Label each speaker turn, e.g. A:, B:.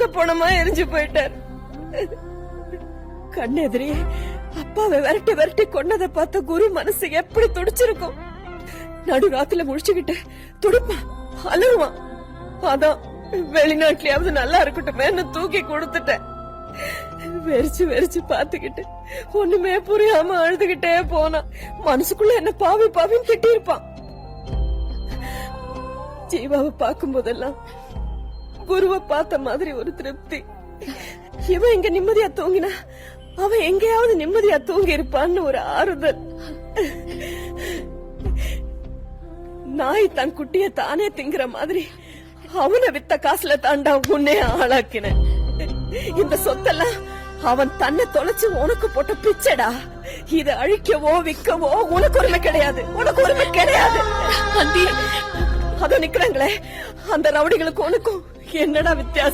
A: செத்த போனமா எரிஞ்சு போயிட்டார். கண்ணெதிரே அப்பாவை விரட்டி விரட்டி கொன்னதை பார்த்த குரு மனசு எப்படி துடிச்சிருக்கும். நடுராத்துல முடிச்சுக்கிட்டு துடிப்பான், அலருவான். அதான் வெளிநாட்டுலயாவது நல்லா இருக்கட்டுமே தூக்கி கொடுத்துட்டேன். வெறிச்சு வெறிச்சு பாத்துக்கிட்டு ஒண்ணுமே புரியாம அழுதுகிட்டே போனா மனசுக்குள்ள என்ன பாவி பாவின்னு திட்டி இருப்பான். ஜீவாவை பார்க்கும் போதெல்லாம் குருவை பார்த்த மாதிரி ஒரு திருப்தி. இவன் இங்க நிம்மதியா தூங்கினா அவன் எங்கேயாவது நிம்மதியா தூங்கி இருப்பான்னு ஒரு ஆறுதல். நாய் தன் குட்டிய தானே திங்கிற மாதிரி அவனை வித்த காசுல தாண்டா உன்னே ஆளாக்கின. இந்த சொத்தெல்லாம் அவன் தன்னை தொலைச்சு உனக்கு போட்ட பிச்சடா. இத அழிக்கவோ விற்கவோ உனக்கு உரிமை கிடையாது, உனக்கு உரிமை கிடையாது. அதோ நிக்கிறாங்களே அந்த ரவுடிகளுக்கு உனக்கும் என்னடா வித்தியாசம்?